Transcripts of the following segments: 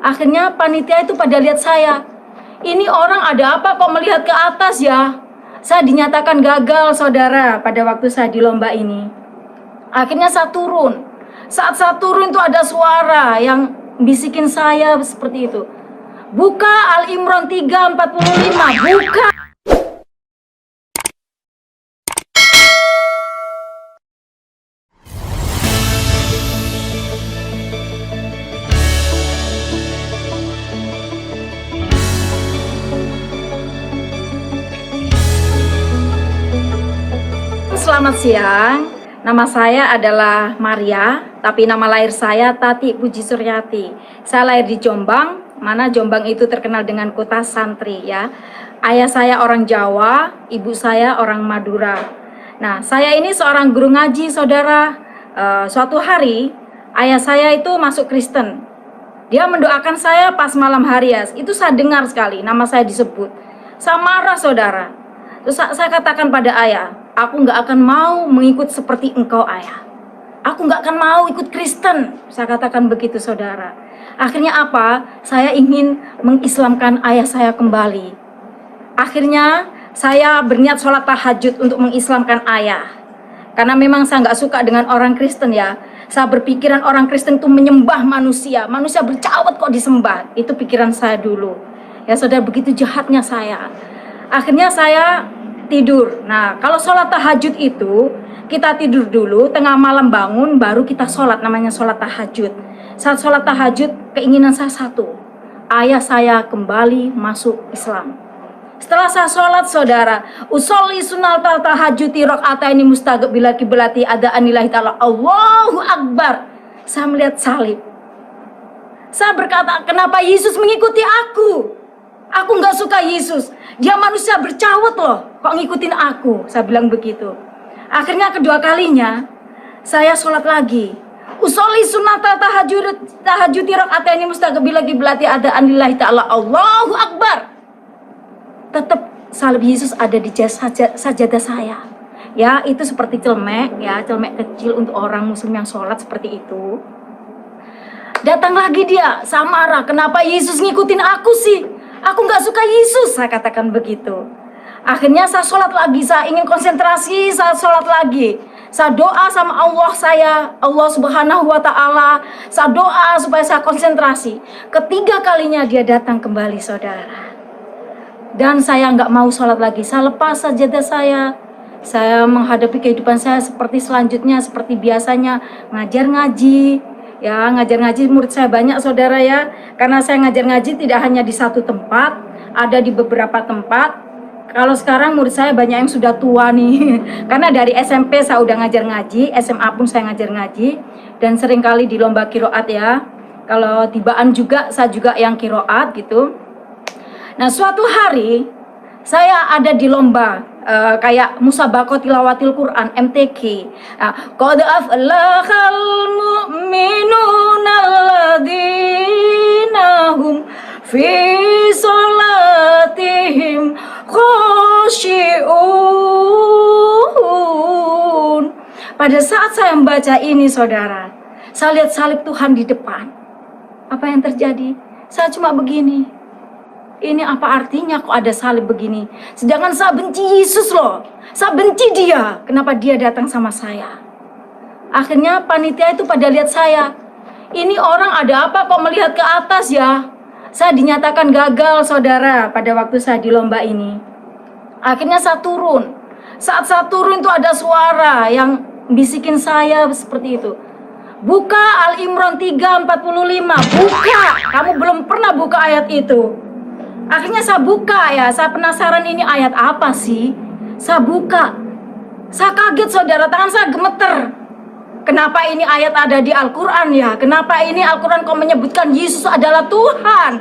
Akhirnya panitia itu pada lihat saya. Ini orang ada apa kok melihat ke atas ya? Saya dinyatakan gagal, saudara, pada waktu saya di lomba ini. Akhirnya saya turun. Saat saya turun itu ada suara yang bisikin saya seperti itu. Buka Al-Imran 3:45, buka. Selamat siang, nama saya adalah Maria, tapi nama lahir saya Tati Puji Suryati. Saya lahir di Jombang, mana Jombang itu terkenal dengan kota santri ya. Ayah saya orang Jawa, ibu saya orang Madura. Nah, saya ini seorang guru ngaji, saudara. Suatu hari, ayah saya itu masuk Kristen. Dia mendoakan saya pas malam hari ya, itu saya dengar sekali, nama saya disebut. Saya marah, saudara. Terus saya katakan pada ayah, aku nggak akan mau mengikut seperti engkau, ayah. Aku nggak akan mau ikut Kristen. Saya katakan begitu, saudara. Akhirnya apa? Saya ingin mengislamkan ayah saya kembali. Akhirnya saya berniat sholat tahajud untuk mengislamkan ayah. Karena memang saya nggak suka dengan orang Kristen ya. Saya berpikiran orang Kristen itu menyembah manusia. Manusia bercawat kok disembah. Itu pikiran saya dulu. Ya saudara, begitu jahatnya saya. Akhirnya saya tidur. Nah, kalau sholat tahajud itu kita tidur dulu, tengah malam bangun, baru kita sholat, namanya sholat tahajud. Saat sholat tahajud, keinginan saya satu, ayah saya kembali masuk Islam. Setelah saya sholat, saudara, usolli sunatal tahajuti rok'ataini mustaqbilan kiblati ada anillahi ta'ala, Allahu Akbar. Saya melihat salib. Saya berkata, kenapa Yesus mengikuti aku? Aku nggak suka Yesus. Dia manusia bercawat loh, kok ngikutin aku? Saya bilang begitu. Akhirnya kedua kalinya saya sholat lagi. Usolli sunnata tahajuti rakaataini mustaqbilan kiblati ada anillahi ta'ala, Allahu Akbar. Tetap salib Yesus ada di sajadah saya. Ya, itu seperti celemek ya, celemek kecil untuk orang muslim yang sholat seperti itu. Datang lagi dia, saya marah, kenapa Yesus ngikutin aku sih? Aku nggak suka Yesus, saya katakan begitu. Akhirnya saya sholat lagi, saya ingin konsentrasi, saya sholat lagi. Saya doa sama Allah saya, Allah Subhanahu wa Ta'ala. Saya doa supaya saya konsentrasi. Ketiga kalinya dia datang kembali, saudara. Dan saya nggak mau sholat lagi, saya lepas sajadah saya. Saya menghadapi kehidupan saya seperti selanjutnya, seperti biasanya, ngajar ngaji. Ya, ngajar ngaji murid saya banyak, saudara ya. Karena saya ngajar ngaji tidak hanya di satu tempat, ada di beberapa tempat. Kalau sekarang murid saya banyak yang sudah tua nih. Karena dari SMP saya udah ngajar ngaji, SMA pun saya ngajar ngaji, dan seringkali di lomba kiroat ya. Kalau tibaan juga saya juga yang kiroat gitu. Nah, suatu hari saya ada di lomba kayak musabaqah tilawatil Quran MTQ. Qad aflahal mu'minuna alladzina hum fi sholatihim khoshi'un. Pada saat saya membaca ini, saudara, saya lihat salib Tuhan di depan. Apa yang terjadi? Saya cuma begini. Ini apa artinya kok ada salib begini? Sedangkan saya benci Yesus loh. Saya benci dia. Kenapa dia datang sama saya? Akhirnya panitia itu pada lihat saya. Ini orang ada apa kok melihat ke atas ya? Saya dinyatakan gagal, saudara, pada waktu saya di lomba ini. Akhirnya saya turun. Saat saya turun itu ada suara yang bisikin saya seperti itu. Buka Al-Imran 3:45. Buka. Kamu belum pernah buka ayat itu. Akhirnya saya buka ya, saya penasaran ini ayat apa sih? Saya buka. Saya kaget, saudara, tangan saya gemeter. Kenapa ini ayat ada di Al-Quran ya? Kenapa ini Al-Quran kok menyebutkan Yesus adalah Tuhan?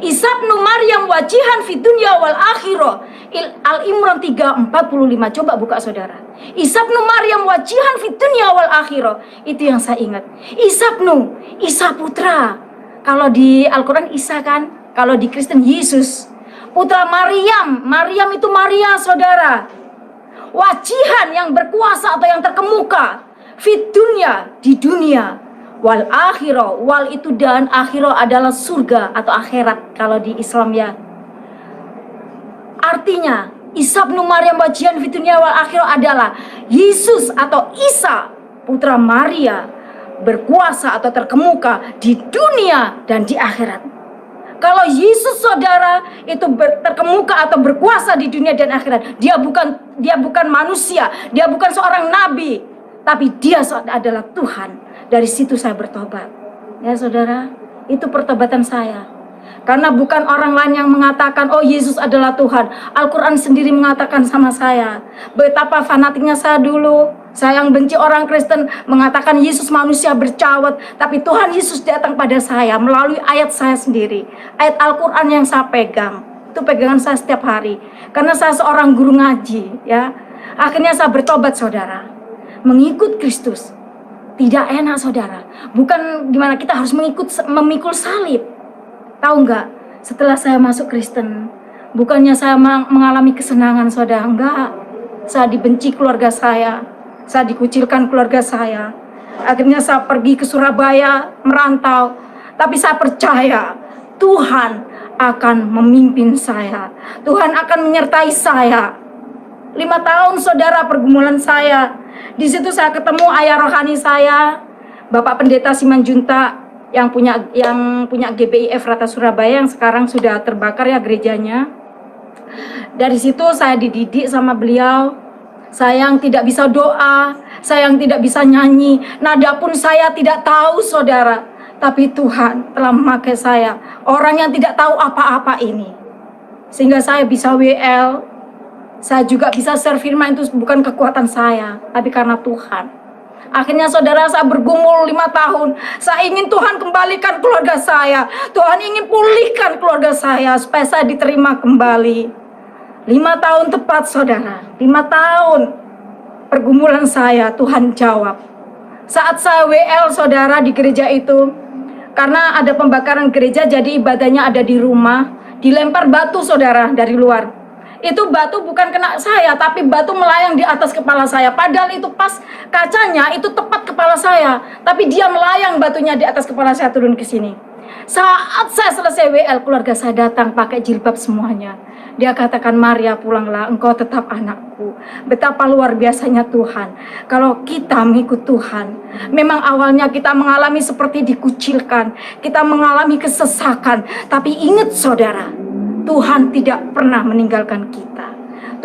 Isa ibnu Maryam wajihan fid dunya wal akhirah. Al-Imran 3:45. Coba buka, saudara. Isa ibnu Maryam wajihan fid dunya wal akhirah. Itu yang saya ingat. Isa putra. Kalau di Al-Quran Isa kan? Kalau di Kristen Yesus, putra Maryam. Maryam itu Maria, saudara. Wajihan yang berkuasa atau yang terkemuka. Fit dunia, di dunia. wal akhirah. Wal itu dan, akhirah adalah surga atau akhirat kalau di Islam ya. Artinya Isa bin Maryam wajihan fid dunya wal akhirah adalah Yesus atau Isa putra Maria berkuasa atau terkemuka di dunia dan di akhirat. Kalau Yesus saudara itu terkemuka atau berkuasa di dunia dan akhirat, dia bukan manusia, dia bukan seorang nabi, tapi dia adalah Tuhan. Dari situ saya bertobat. Ya saudara, itu pertobatan saya. Karena bukan orang lain yang mengatakan, oh Yesus adalah Tuhan. Al-Quran sendiri mengatakan sama saya. Betapa fanatiknya saya dulu. Saya yang benci orang Kristen mengatakan Yesus manusia bercawat. Tapi Tuhan Yesus datang pada saya melalui ayat saya sendiri. Ayat Al-Quran yang saya pegang. Itu pegangan saya setiap hari. Karena saya seorang guru ngaji. Ya. Akhirnya saya bertobat saudara. Mengikut Kristus. Tidak enak saudara. Bukan gimana kita harus memikul salib. Tahu nggak, setelah saya masuk Kristen, bukannya saya mengalami kesenangan saudara, enggak. Saya dibenci keluarga saya dikucilkan keluarga saya. Akhirnya saya pergi ke Surabaya, merantau. Tapi saya percaya, Tuhan akan memimpin saya. Tuhan akan menyertai saya. 5 tahun saudara pergumulan saya. Di situ saya ketemu ayah rohani saya, Bapak Pendeta Simanjuntak, yang punya GBI Efrata Surabaya yang sekarang sudah terbakar ya gerejanya. Dari situ saya dididik sama beliau. Saya yang tidak bisa doa, saya yang tidak bisa nyanyi, nada pun saya tidak tahu saudara. Tapi Tuhan telah memakai saya, orang yang tidak tahu apa-apa ini, sehingga saya bisa WL. Saya juga bisa share firman, itu bukan kekuatan saya, tapi karena Tuhan. Akhirnya saudara, saya bergumul 5 tahun. Saya ingin Tuhan kembalikan keluarga saya. Tuhan ingin pulihkan keluarga saya supaya saya diterima kembali. 5 tahun tepat saudara. 5 tahun pergumulan saya, Tuhan jawab. Saat saya WL saudara di gereja itu, karena ada pembakaran gereja jadi ibadahnya ada di rumah, dilempar batu saudara dari luar. Itu batu bukan kena saya, tapi batu melayang di atas kepala saya. Padahal itu pas kacanya itu tepat kepala saya, tapi dia melayang batunya di atas kepala saya turun ke sini. Saat saya selesai WL, keluarga saya datang pakai jilbab semuanya. Dia katakan, Maria pulanglah, engkau tetap anakku. Betapa luar biasanya Tuhan. Kalau kita mengikut Tuhan, memang awalnya kita mengalami seperti dikucilkan, kita mengalami kesesakan. Tapi ingat saudara, Tuhan tidak pernah meninggalkan kita.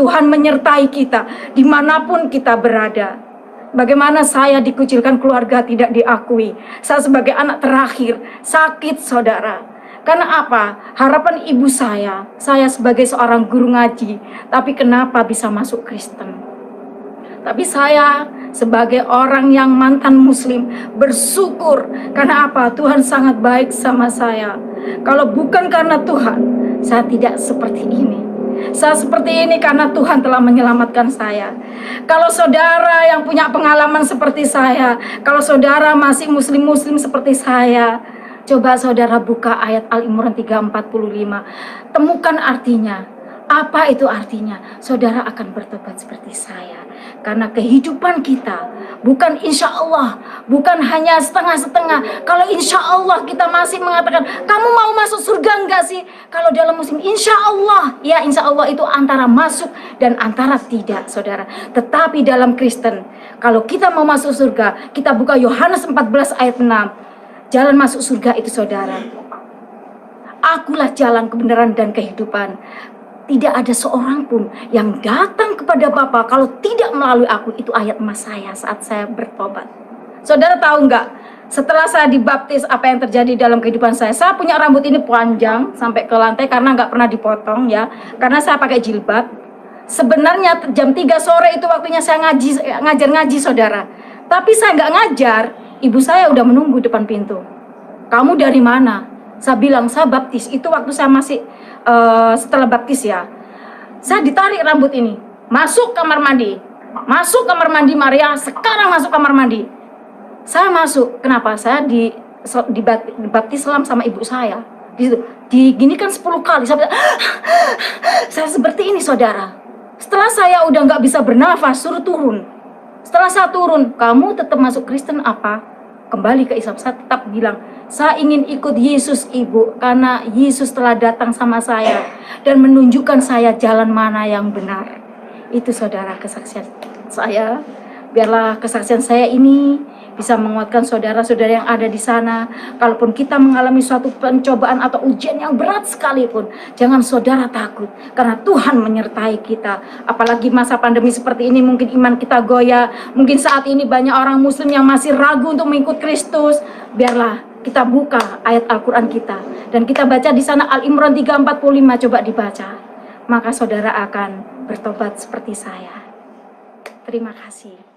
Tuhan menyertai kita dimanapun kita berada. Bagaimana saya dikucilkan keluarga tidak diakui. Saya sebagai anak terakhir sakit saudara. Karena apa? Harapan ibu saya sebagai seorang guru ngaji. Tapi kenapa bisa masuk Kristen? Tapi saya sebagai orang yang mantan muslim bersyukur. Karena apa? Tuhan sangat baik sama saya. Kalau bukan karena Tuhan, saya tidak seperti ini. Saya seperti ini karena Tuhan telah menyelamatkan saya. Kalau saudara yang punya pengalaman seperti saya, kalau saudara masih muslim-muslim seperti saya, coba saudara buka ayat Al-Imran 3:45. Temukan artinya. Apa itu artinya? Saudara akan bertobat seperti saya. Karena kehidupan kita bukan insya Allah, bukan hanya setengah-setengah. Kalau insya Allah kita masih mengatakan, kamu mau masuk surga enggak sih? Kalau dalam muslim, insya Allah. Ya insya Allah itu antara masuk dan antara tidak saudara. Tetapi dalam Kristen, kalau kita mau masuk surga, kita buka Yohanes 14 ayat 6. Jalan masuk surga itu saudara. Akulah jalan kebenaran dan kehidupan. Tidak ada seorang pun yang datang kepada Bapa kalau tidak melalui aku. Itu ayat emas saya saat saya bertobat. Saudara tahu nggak? Setelah saya dibaptis, apa yang terjadi dalam kehidupan saya? Saya punya rambut ini panjang sampai ke lantai karena nggak pernah dipotong ya. Karena saya pakai jilbab. Sebenarnya jam 3 sore itu waktunya saya ngajar ngaji saudara. Tapi saya nggak ngajar. Ibu saya udah menunggu depan pintu. Kamu dari mana? Saya bilang saya baptis. Itu waktu saya masih setelah baptis ya. Saya ditarik rambut ini. Masuk kamar mandi. Masuk kamar mandi Maria. Sekarang masuk kamar mandi. Saya masuk. Kenapa? Saya dibaptis selam sama ibu saya. Diginikan 10 kali. Saya seperti ini saudara. Setelah saya udah nggak bisa bernafas, suruh turun. Setelah saya turun, kamu tetap masuk Kristen apa? kembali ke Islam. Saya tetap bilang, saya ingin ikut Yesus Ibu, karena Yesus telah datang sama saya dan menunjukkan saya jalan mana yang benar. Itu saudara kesaksian saya. Biarlah kesaksian saya ini bisa menguatkan saudara-saudara yang ada di sana. Kalaupun kita mengalami suatu pencobaan atau ujian yang berat sekalipun, jangan saudara takut, karena Tuhan menyertai kita. Apalagi masa pandemi seperti ini, mungkin iman kita goyah. Mungkin saat ini banyak orang muslim yang masih ragu untuk mengikut Kristus. Biarlah kita buka ayat Al-Quran kita, dan kita baca di sana Al-Imran 3:45, coba dibaca. Maka saudara akan bertobat seperti saya. Terima kasih.